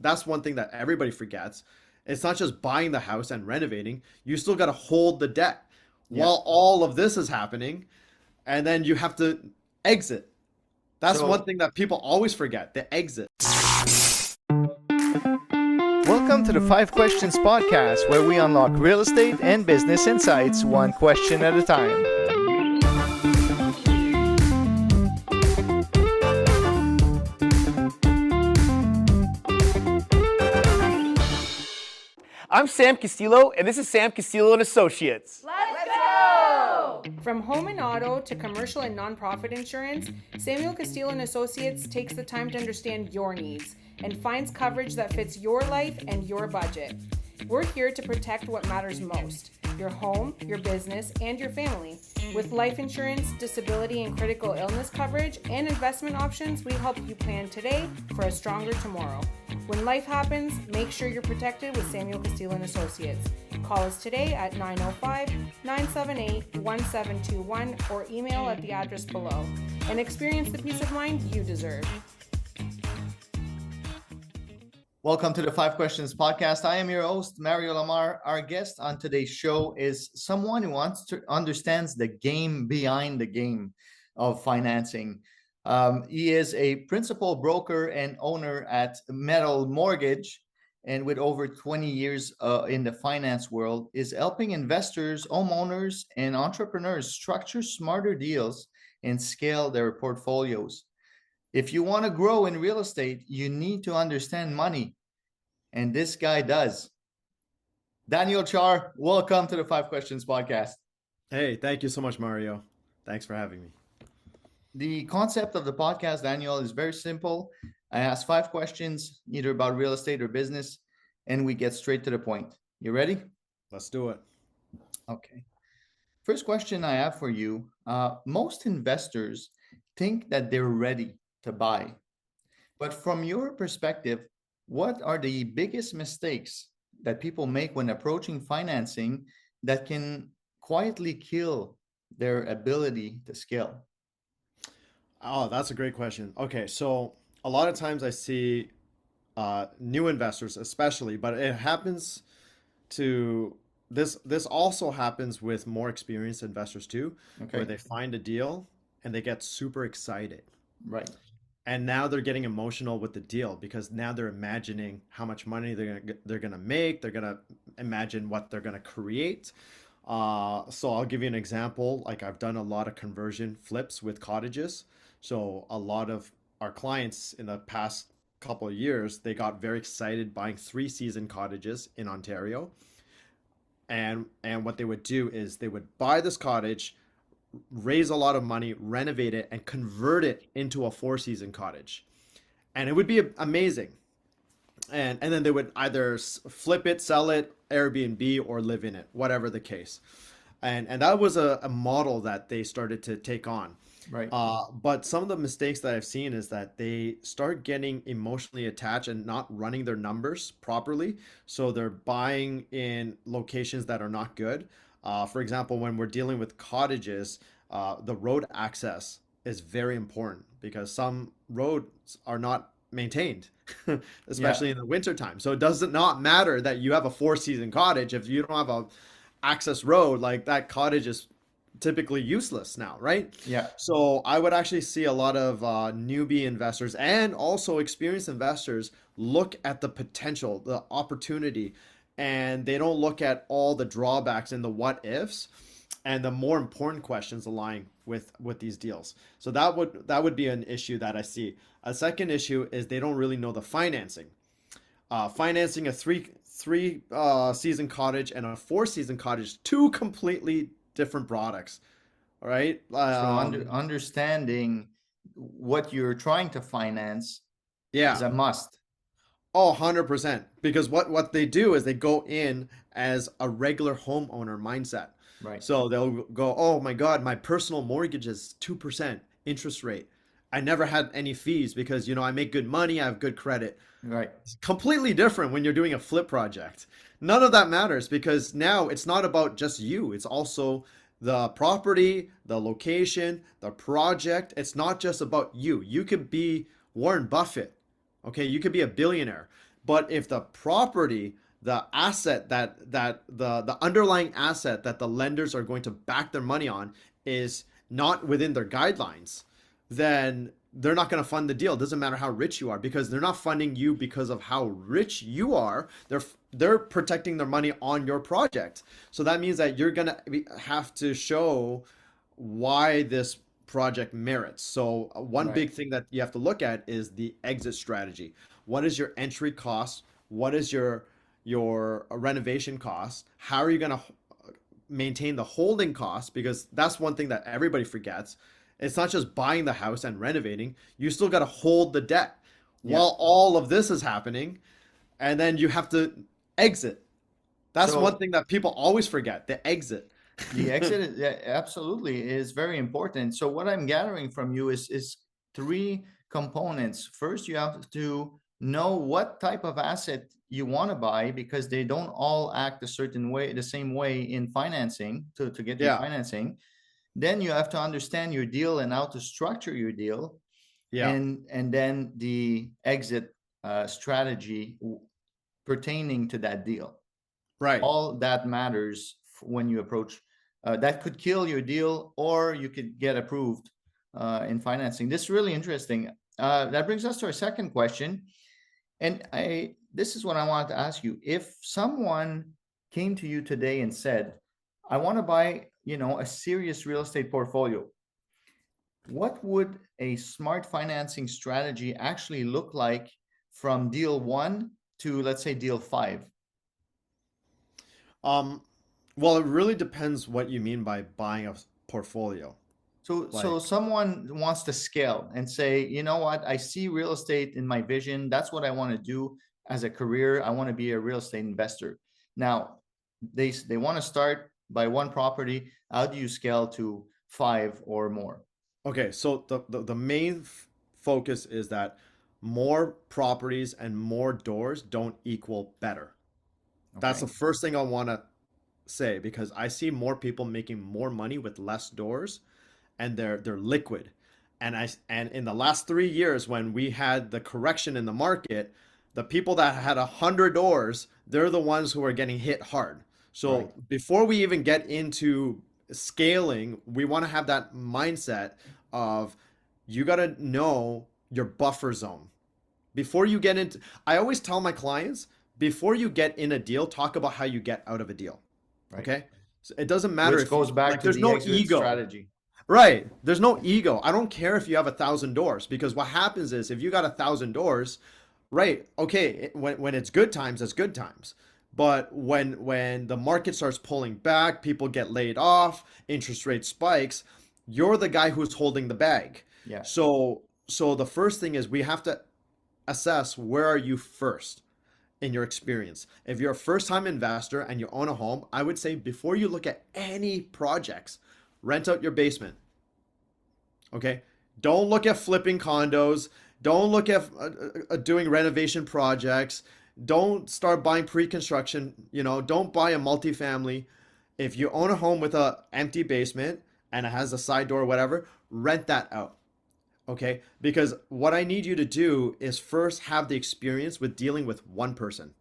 that's one thing that everybody forgets. It's not just buying the house and renovating. You still got to hold the debt Yeah. while all of this is happening, and then you have to exit. That's one So thing that people always forget, the exit. Welcome to the Five Questions Podcast, where we unlock real estate and business insights one question at a time. I'm Sam Castillo, and this is Sam Castillo and Associates. Let's go! From home and auto to commercial and nonprofit insurance, Samuel Castillo and Associates takes the time to understand your needs and finds coverage that fits your life and your budget. We're here to protect what matters most: your home, your business, and your family. With life insurance, disability and critical illness coverage, and investment options, we help you plan today for a stronger tomorrow. When life happens, make sure you're protected with Samuel Castillo and Associates. Call us today at 905-978-1721 or email at the address below and experience the peace of mind you deserve. Welcome to the Five Questions Podcast. I am your host, Mario Lamarre. Our guest on today's show is someone who understands the game behind the game of financing. He is a principal broker and owner at Metal Mortgage, and with over 20 years in the finance world, is helping investors, homeowners, and entrepreneurs structure smarter deals and scale their portfolios. If you want to grow in real estate, you need to understand money, and this guy does. Daniel Char, welcome to the Five Questions Podcast. Hey, thank you so much, Mario. Thanks for having me. The concept of the podcast, Daniel, is very simple. I ask 5 questions, either about real estate or business, and we get straight to the point. You ready? Let's do it. Okay. First question I have for you. Most investors think that they're ready to buy. But from your perspective, what are the biggest mistakes that people make when approaching financing that can quietly kill their ability to scale? Oh, that's a great question. Okay, so a lot of times I see new investors, especially, but it happens to this also happens with more experienced investors too, where Okay. they find a deal and they get super excited. Right. And now they're getting emotional with the deal because now they're imagining how much money they're gonna make. They're gonna imagine what they're gonna create. So I'll give you an example. Like I've done a lot of conversion flips with cottages. So a lot of our clients in the past couple of years, they got very excited buying 3-season cottages in Ontario. And what they would do is they would buy this cottage, raise a lot of money, renovate it, and convert it into a 4-season cottage. And it would be amazing. And then they would either flip it, sell it, Airbnb, or live in it, whatever the case. And that was a model that they started to take on. Right. But some of the mistakes that I've seen is that they start getting emotionally attached and not running their numbers properly. So they're buying in locations that are not good. For example, when we're dealing with cottages, the road access is very important because some roads are not maintained, Yeah. especially in the wintertime. So it does not matter that you have a 4-season cottage. If you don't have a access road, like that cottage is typically useless now, right? Yeah. So I would actually see a lot of newbie investors and also experienced investors look at the potential, the opportunity, and they don't look at all the drawbacks and the what ifs and the more important questions align with these deals. So that would be an issue that I see. A second issue is they don't really know the financing. Financing a three season cottage and a 4-season cottage, two completely different products. All right. So understanding what you're trying to finance is Yeah. a must. Oh, 100%. Because what they do is they go in as a regular homeowner mindset. Right. So they'll go, oh my God, my personal mortgage is 2% interest rate. I never had any fees because, I make good money, I have good credit. Right. It's completely different when you're doing a flip project. None of that matters because now it's not about just you. It's also the property, the location, the project. It's not just about you. You could be Warren Buffett. Okay, you could be a billionaire, But if the property, the asset that the underlying asset that the lenders are going to back their money on is not within their guidelines, then they're not going to fund the deal. It doesn't matter how rich you are, because they're not funding you because of how rich you are. They're protecting their money on your project. So that means that you're going to have to show why this project merits. So one Right. big thing that you have to look at is the exit strategy. What is your entry cost? What is your renovation cost? How are you going to maintain the holding costs? Because that's one thing that everybody forgets. It's not just buying the house and renovating. You still got to hold the debt Yeah. while all of this is happening, and then you have to exit. That's So one thing that people always forget, the exit. the exit absolutely is very important. So what I'm gathering from you is three components. First, you have to know what type of asset you want to buy, because they don't all act a certain way, the same way in financing to get your Yeah, financing. Then you have to understand your deal and how to structure your deal, yeah, and then the exit strategy pertaining to that deal. right. All that matters when you approach. That could kill your deal, or you could get approved in financing. This is really interesting. That brings us to our second question, and this is what I wanted to ask you. If someone came to you today and said, "I want to buy, a serious real estate portfolio," what would a smart financing strategy actually look like from deal 1 to, let's say, deal 5? Um, well, it really depends what you mean by buying a portfolio. So Like, someone wants to scale and say, you know what, I see real estate in my vision. That's what I want to do as a career. I want to be a real estate investor. Now, they want to start by one property. How do you scale to 5 or more? okay, so the main focus is that more properties and more doors don't equal better. That's the Okay. first thing I want to say, because I see more people making more money with less doors, and they're liquid. And in the last 3 years, when we had the correction in the market, the people that had 100 doors, they're the ones who are getting hit hard. Right. So before we even get into scaling, we want to have that mindset of, you got to know your buffer zone before you get into. I always tell my clients, before you get in a deal, talk about how you get out of a deal. Right. Okay, so it doesn't matter Which if you, goes back like, to there's the no exit ego. strategy. Right. There's no ego. I don't care if you have 1,000 doors, because what happens is, if you got 1,000 doors, right? Okay, when it's good times, it's good times. But when the market starts pulling back, people get laid off, interest rate spikes, you're the guy who's holding the bag. Yeah. So the first thing is, we have to assess, where are you first in your experience. If you're a first-time investor and you own a home, I would say, before you look at any projects, rent out your basement. Okay? Don't look at flipping condos. Don't look at doing renovation projects. Don't start buying pre-construction. Don't buy a multifamily. If you own a home with a empty basement and it has a side door or whatever, rent that out. Okay? Because what I need you to do is first have the experience with dealing with one person.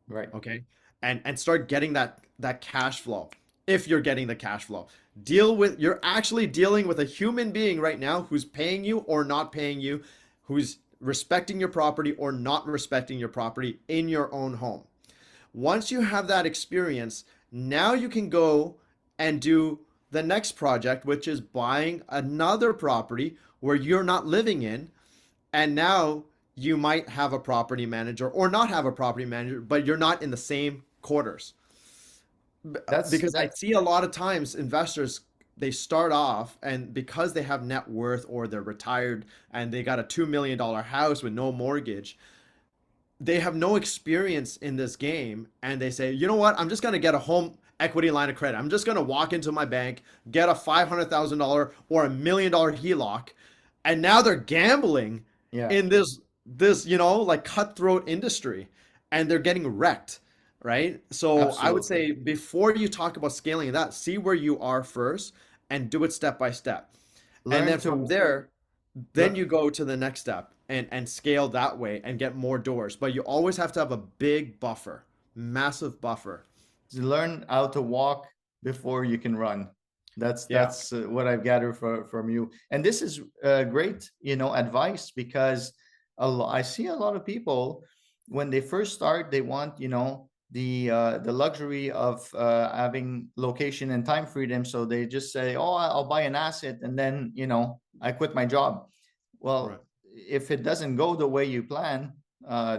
Right. Okay, and start getting that cash flow. If you're getting the cash flow, you're actually dealing with a human being right now, who's paying you or not paying you, who's respecting your property or not respecting your property in your own home. Once you have that experience, now you can go and do the next project, which is buying another property where you're not living in. And now you might have a property manager or not have a property manager, but you're not in the same quarters. That's Because I that. see a lot of times investors, they start off, and because they have net worth, or they're retired and they got a $2 million house with no mortgage, they have no experience in this game, and they say, you know what, I'm just going to get a home equity line of credit. I'm just going to walk into my bank, get a $500,000 or $1 million HELOC, and now they're gambling Yeah. in this like cutthroat industry, and they're getting wrecked, right? So I would Absolutely. say, before you talk about scaling that, see where you are first and do it step by step. And Learn then from to there, then learn. you go to the next step, and scale that way and get more doors. But you always have to have a big buffer, massive buffer. Learn how to walk before you can run. That's Yeah. what I've gathered from you. And this is great, advice, because I see a lot of people when they first start, they want, the luxury of having location and time freedom. So they just say, "Oh, I'll buy an asset, and then I quit my job." Well, Right. if it doesn't go the way you plan,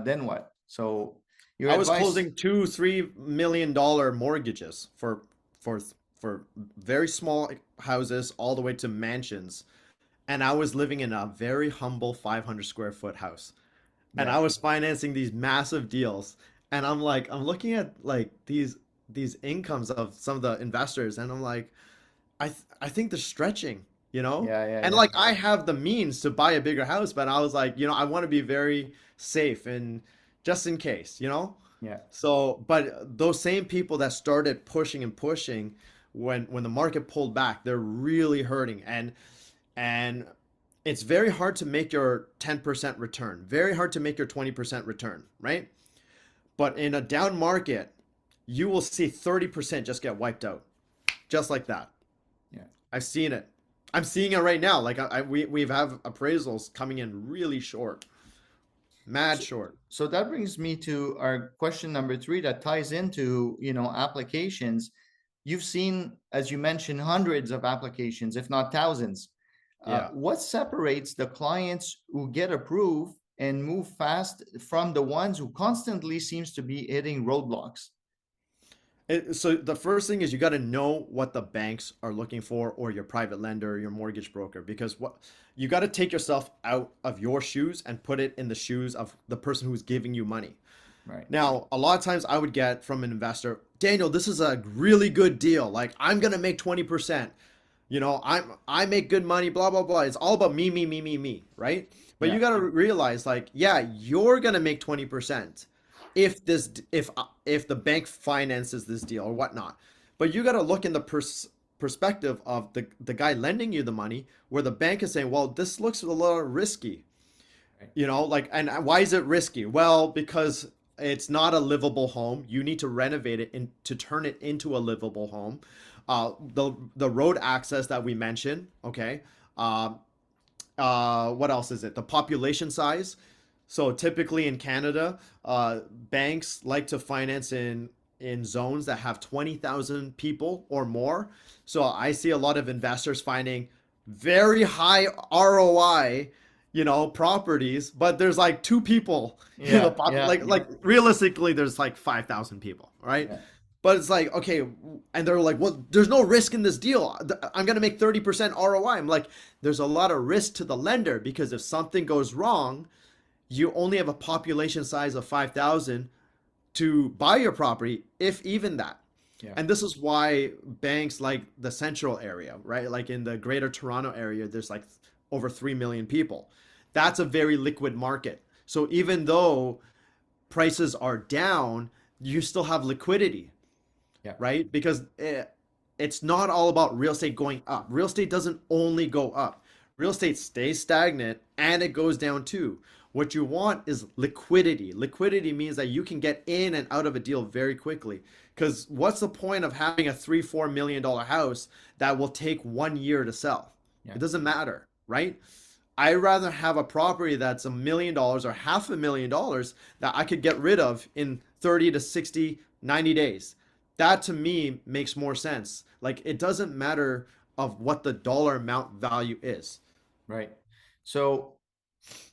then what? So your I was advice. closing $2-3 million mortgages for for very small houses all the way to mansions, and I was living in a very humble 500 square foot house, and Yeah. I was financing these massive deals, and I'm looking at like these incomes of some of the investors, and I'm like, I think they're stretching, you know? Yeah, yeah, And yeah. like I have the means to buy a bigger house, but I was like, I want to be very safe and just in case, you know? Yeah. So, but those same people that started pushing and pushing when the market pulled back, they're really hurting. And it's very hard to make your 10% return, very hard to make your 20% return, right? But in a down market, you will see 30% just get wiped out, just like that. Yeah. I've seen it. I'm seeing it right now. Like we've have appraisals coming in really short, mad short. So that brings me to our question number 3 that ties into, applications. You've seen, as you mentioned, hundreds of applications, if not thousands. Yeah. What separates the clients who get approved and move fast from the ones who constantly seems to be hitting roadblocks? So the first thing is you got to know what the banks are looking for, or your private lender, or your mortgage broker, because what you got to take yourself out of your shoes and put it in the shoes of the person who's giving you money. Right. Now, a lot of times I would get from an investor, "Daniel, this is a really good deal. Like I'm gonna make 20%. I make good money, blah blah blah. It's all about me, me, me, me, me, right?" But Yeah. you gotta realize, like, yeah, you're gonna make 20% if the bank finances this deal or whatnot. But you gotta look in the perspective of the guy lending you the money, where the bank is saying, "Well, this looks a little risky." Like, and why is it risky? Well, because it's not a livable home. You need to renovate it and to turn it into a livable home. The road access that we mentioned, okay. What else is it? The population size. So typically in Canada, banks like to finance in zones that have 20,000 people or more. So I see a lot of investors finding very high ROI, properties, but there's like 2 people in the Yeah. Yeah. like realistically there's like 5,000 people, right? Yeah. But it's like, okay, and they're like, "Well, there's no risk in this deal. I'm gonna make 30% ROI." I'm like, there's a lot of risk to the lender, because if something goes wrong, you only have a population size of 5,000 to buy your property, if even that. Yeah. And this is why banks like the central area, right? Like in the greater Toronto area, there's like over 3 million people. That's a very liquid market. So even though prices are down, you still have liquidity, Yeah. right? Because it's not all about real estate going up. Real estate doesn't only go up. Real estate stays stagnant and it goes down too. What you want is liquidity. Liquidity means that you can get in and out of a deal very quickly. Because what's the point of having a $3-4 million house that will take 1 year to sell? Yeah. It doesn't matter, right? I'd rather have a property that's $1 million or $500,000 that I could get rid of in 30 to 60, 90 days. That to me makes more sense. Like, it doesn't matter of what the dollar amount value is. Right. So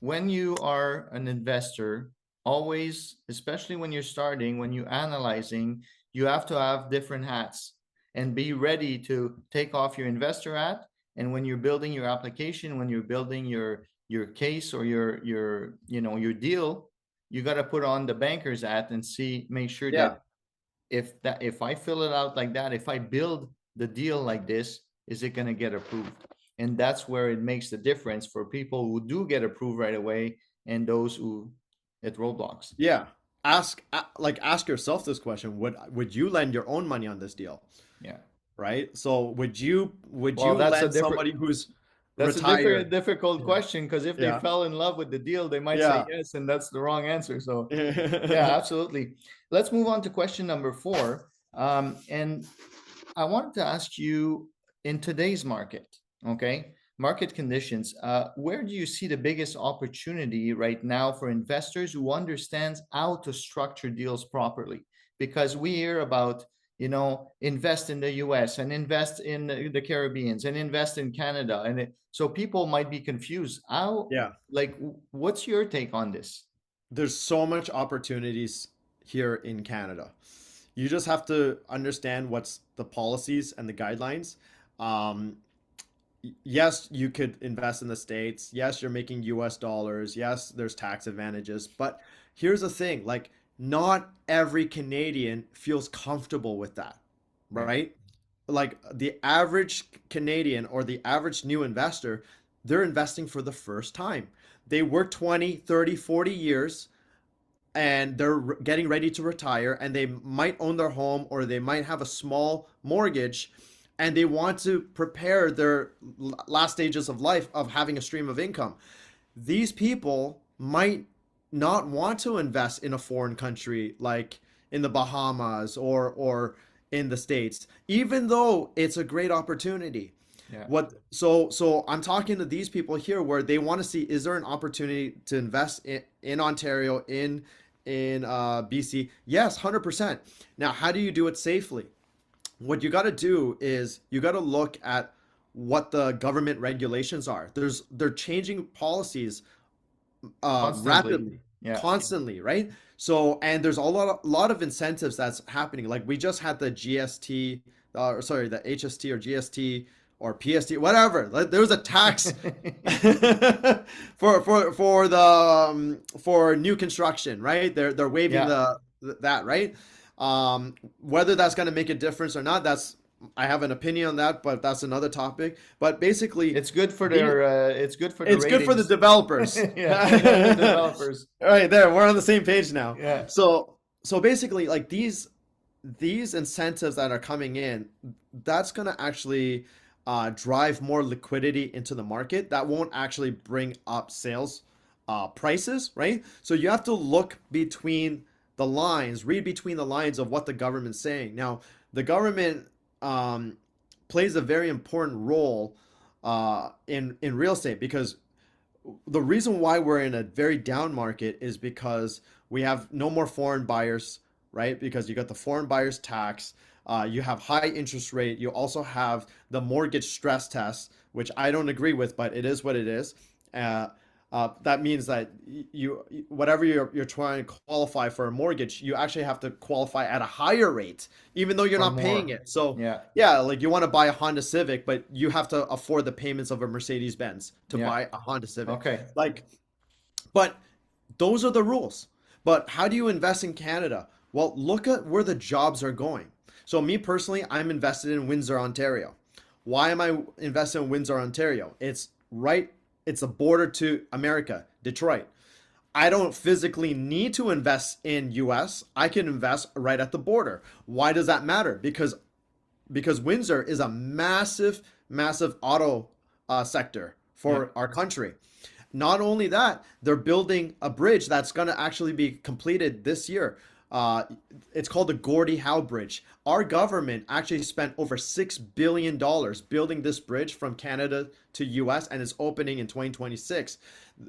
when you are an investor, always, especially when you're starting, when you're analyzing, you have to have different hats and be ready to take off your investor hat. And when you're building your application, when you're building your case or your deal, you got to put on the banker's hat and make sure Yeah. that if I fill it out like that, if I build the deal like this, is it going to get approved? And that's where it makes the difference for people who do get approved right away and those who hit roadblocks. Yeah. Ask yourself this question. Would you lend your own money on this deal? Yeah. Right? So would you Well, that's a lend different. somebody who's That's a retire. difficult Yeah. question, because if they Yeah. fell in love with the deal, they might say Yeah. yes, and that's the wrong answer. So yeah, absolutely. Let's move on to question number 4. And I wanted to ask you, in today's market, okay, market conditions, where do you see the biggest opportunity right now for investors who understands how to structure deals properly? Because we hear about, invest in the US and invest in the Caribbeans and invest in Canada. So people might be confused. Yeah. What's your take on this? There's so much opportunities here in Canada. You just have to understand what's the policies and the guidelines. Um, yes, you could invest in the States. Yes, you're making US dollars. Yes, there's tax advantages. But here's the thing, like, not every Canadian feels comfortable with that, Right. right? Like the average Canadian or the average new investor, they're investing for the first time. They work 20, 30, 40 years and they're getting ready to retire and they might own their home or they might have a small mortgage and they want to prepare their last stages of life of having a stream of income. These people might not want to invest in a foreign country like in the Bahamas or in the States, even though it's a great opportunity. Yeah. So I'm talking to these people here where they want to see, is there an opportunity to invest in Ontario, in BC? Yes, 100%. Now, how do you do it safely? What you got to do is you got to look at what the government regulations are. They're changing policies Constantly. rapidly, Yeah. constantly, right? So, and there's a lot of incentives that's happening. Like we just had the GST, sorry, the HST or GST or PST, whatever. Like, there was a tax for new construction, right? They're waiving Yeah. that, right? Whether that's going to make a difference or not, I have an opinion on that, but that's another topic. But basically, It's good for the, it's good for the it's good for the ratings. developers. Yeah, the developers. All right, there, we're on the same page now. Yeah. So basically, like these incentives that are coming in, that's gonna actually drive more liquidity into the market. That won't actually bring up sales prices, right? So you have to look between the lines, read between the lines of what the government's saying. Now, the government plays a very important role in real estate because the reason why we're in a very down market is because we have no more foreign buyers, right? Because you got the foreign buyers tax, you have high interest rate, you also have the mortgage stress test, which I don't agree with, but it is what it is. That means that whatever you're trying to qualify for a mortgage, you actually have to qualify at a higher rate, even though you're Or not paying more. it. So Yeah. yeah, like you want to buy a Honda Civic, but you have to afford the payments of a Mercedes Benz to Yeah. buy a Honda Civic. Okay. Like, but those are the rules. But how do you invest in Canada? Well, look at where the jobs are going. So me personally, I'm invested in Windsor, Ontario. Why am I invested in Windsor, Ontario? It's a border to America, Detroit. I don't physically need to invest in US. I can invest right at the border. Why does that matter? Because Windsor is a massive, massive auto sector for Yeah. our country. Not only that, they're building a bridge that's going to actually be completed this year. Uh, it's called the Gordie Howe Bridge. Our government actually spent over $6 billion building this bridge from Canada to US, and it's opening in 2026.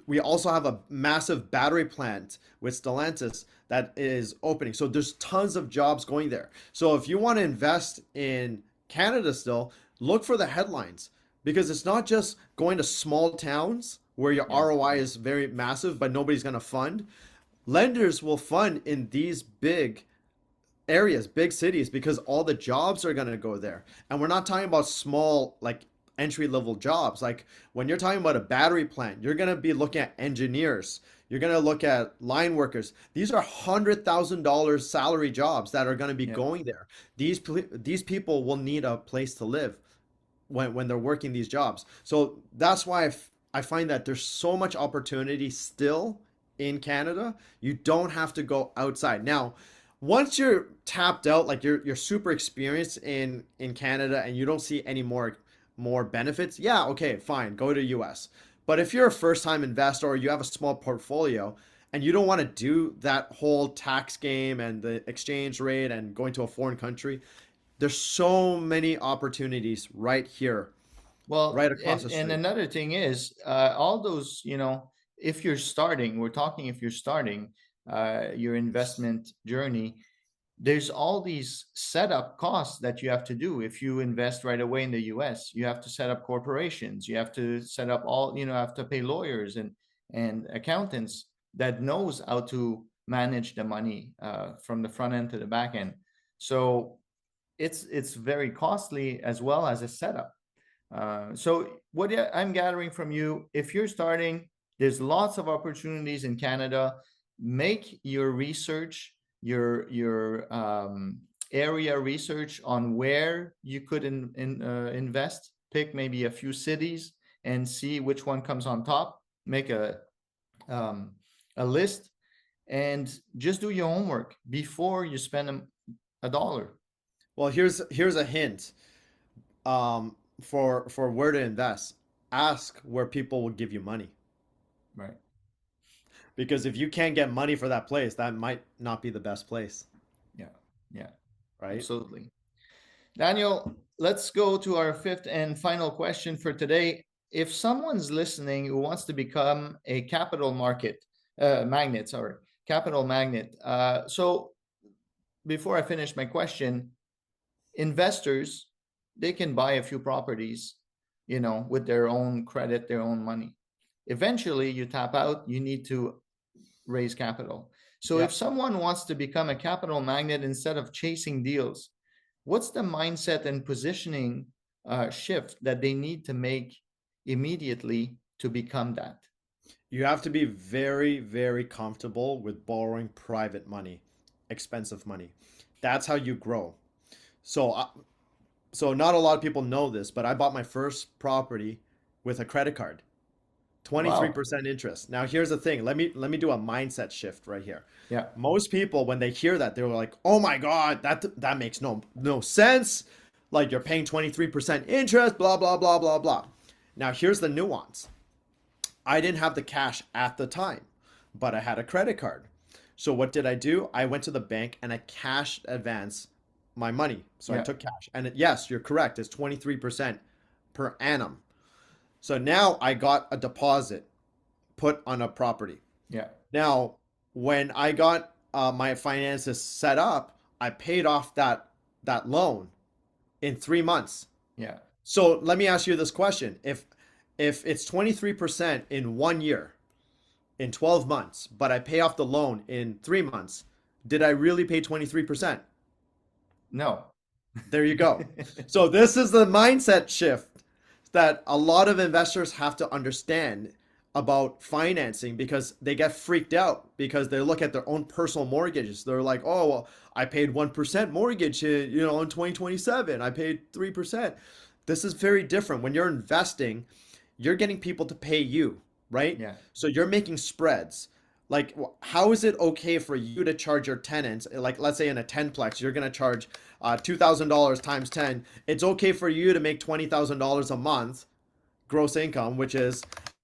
We also have a massive battery plant with Stellantis that is opening. So there's tons of jobs going there. So if you want to invest in Canada still, look for the headlines because it's not just going to small towns where your Yeah. ROI is very massive, but nobody's going to fund. Lenders will fund in these big areas, big cities, because all the jobs are going to go there. And we're not talking about small, like entry level jobs. Like when you're talking about a battery plant, you're going to be looking at engineers. You're going to look at line workers. These are $100,000 salary jobs that are going to be Yeah. going there. These people will need a place to live when they're working these jobs. So that's why I find that there's so much opportunity still in Canada. You don't have to go outside. Now, once you're tapped out, like you're super experienced in Canada and you don't see any more more benefits, yeah, okay, fine, go to US. But if you're a first time investor or you have a small portfolio and you don't want to do that whole tax game and the exchange rate and going to a foreign country, there's so many opportunities right here, Well, right across the and street. another thing is, all those, if you're starting, we're talking if you're starting your investment journey, there's all these setup costs that you have to do. If you invest right away in the US, you have to set up corporations, you have to set up all, have to pay lawyers and accountants that knows how to manage the money from the front end to the back end. So it's very costly as well as a setup. So what I'm gathering from you, if you're starting, there's lots of opportunities in Canada. Make your research, your area research on where you could invest. Pick maybe a few cities and see which one comes on top. Make a list and just do your homework before you spend a dollar. Well, here's a hint for where to invest. Ask where people will give you money. Right. Because if you can't get money for that place, that might not be the best place, Yeah. Yeah. right? Absolutely. Daniel, let's go to our fifth and final question for today. If someone's listening who wants to become a capital magnet. So before I finish my question, investors, they can buy a few properties, with their own credit, their own money. Eventually, you tap out, you need to raise capital. So if Yep. someone wants to become a capital magnet instead of chasing deals, what's the mindset and positioning shift that they need to make immediately to become that? You have to be very, very comfortable with borrowing private money, expensive money. That's how you grow. So, so not a lot of people know this, but I bought my first property with a credit card. Wow. 23% interest. Now here's the thing. Let me do a mindset shift right here. Yeah. Most people when they hear that they're like, "Oh my God, that makes no sense. Like you're paying 23% interest, blah blah blah blah blah." Now here's the nuance. I didn't have the cash at the time, but I had a credit card. So what did I do? I went to the bank and I cash advance my money. So I Yeah. took cash. And yes, you're correct. It's 23% per annum. So now I got a deposit put on a property. Yeah. Now, when I got my finances set up, I paid off that loan in 3 months. Yeah. So let me ask you this question: if it's 23% in 1 year, in 12 months, but I pay off the loan in 3 months, did I really pay 23%? No. There you go. So this is the mindset shift that a lot of investors have to understand about financing because they get freaked out because they look at their own personal mortgages. They're like, "Oh, well, I paid 1% mortgage, in 2027. I paid 3%." This is very different. When you're investing, you're getting people to pay you, right? Yeah. So you're making spreads. Like, how is it okay for you to charge your tenants, like let's say in a 10plex, you're going to charge $2,000 times 10. It's okay for you to make $20,000 a month gross income, which is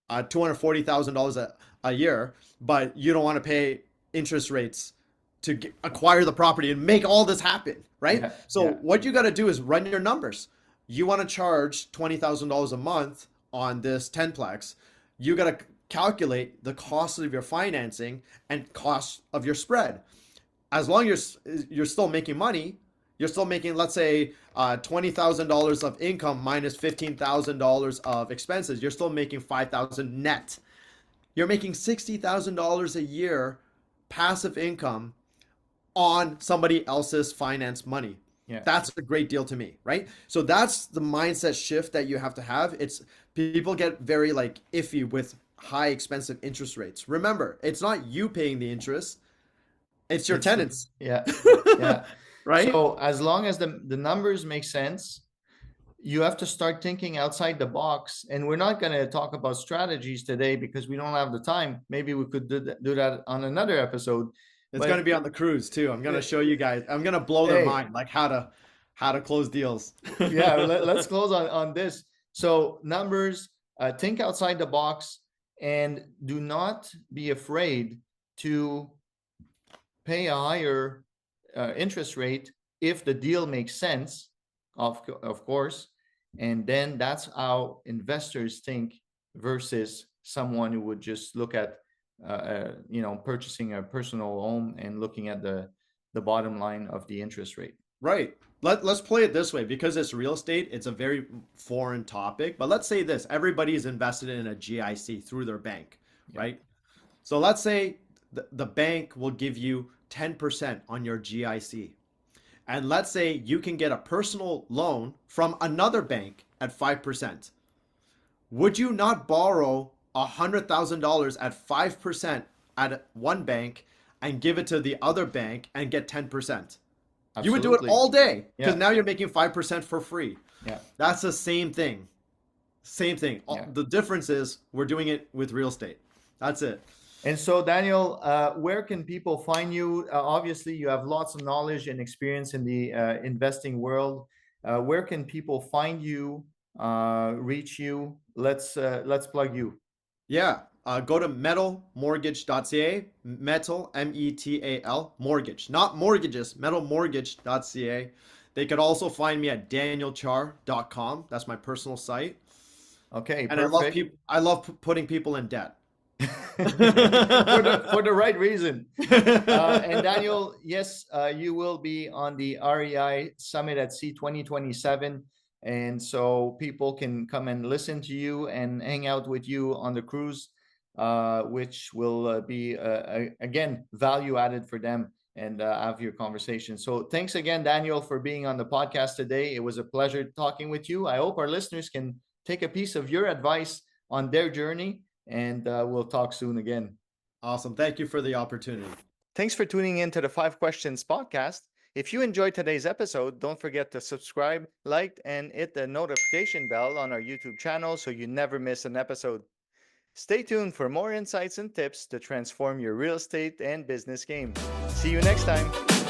$240,000 a year, but you don't want to pay interest rates to acquire the property and make all this happen, right? Yeah. So Yeah. what you got to do is run your numbers. You want to charge $20,000 a month on this 10plex. You got to calculate the cost of your financing and cost of your spread. As long as you're still making money, you're still making, let's say, $20,000 of income minus $15,000 of expenses. You're still making $5,000 net. You're making $60,000 a year passive income on somebody else's finance money. Yeah. That's a great deal to me, right? So that's the mindset shift that you have to have. It's people get very like iffy with high expensive interest rates. Remember, it's not you paying the interest, it's your tenants. Yeah. Yeah. Right? So as long as the numbers make sense, you have to start thinking outside the box. And we're not going to talk about strategies today because we don't have the time. Maybe we could do that on another episode. It's But going to be on the cruise too. I'm going to show you guys. I'm going to blow their hey, mind like how to close deals. yeah, let's close on this. So numbers, think outside the box, and do not be afraid to pay a higher interest rate if the deal makes sense, of course. And then that's how investors think versus someone who would just look at purchasing a personal home and looking at the bottom line of the interest rate. Right. Let's play it this way because it's real estate. It's a very foreign topic. But let's say this: everybody is invested in a GIC through their bank, right? So let's say the bank will give you 10% on your GIC. And let's say you can get a personal loan from another bank at 5%. Would you not borrow $100,000 at 5% at one bank and give it to the other bank and get 10%? You would do it all day because now you're making 5% for free. Yeah. That's the same thing. Same thing. Yeah. The difference is we're doing it with real estate. That's it. And so, Daniel, where can people find you? Obviously, you have lots of knowledge and experience in the investing world. Where can people find you, reach you? Let's plug you. Yeah. Go to metalmortgage.ca. Metal, METAL, mortgage. Not mortgages, metalmortgage.ca. They could also find me at danielchar.com. That's my personal site. Okay, and perfect. I love putting people in debt. for the right reason. And Daniel, yes, you will be on the REI Summit at Sea 2027. And so people can come and listen to you and hang out with you on the cruise, which will be, again, value added for them and have your conversation. So thanks again, Daniel, for being on the podcast today. It was a pleasure talking with you. I hope our listeners can take a piece of your advice on their journey. And we'll talk soon again. Awesome. Thank you for the opportunity. Thanks for tuning in to the 5 Questions podcast. If you enjoyed today's episode, don't forget to subscribe, like, and hit the notification bell on our YouTube channel so you never miss an episode. Stay tuned for more insights and tips to transform your real estate and business game. See you next time.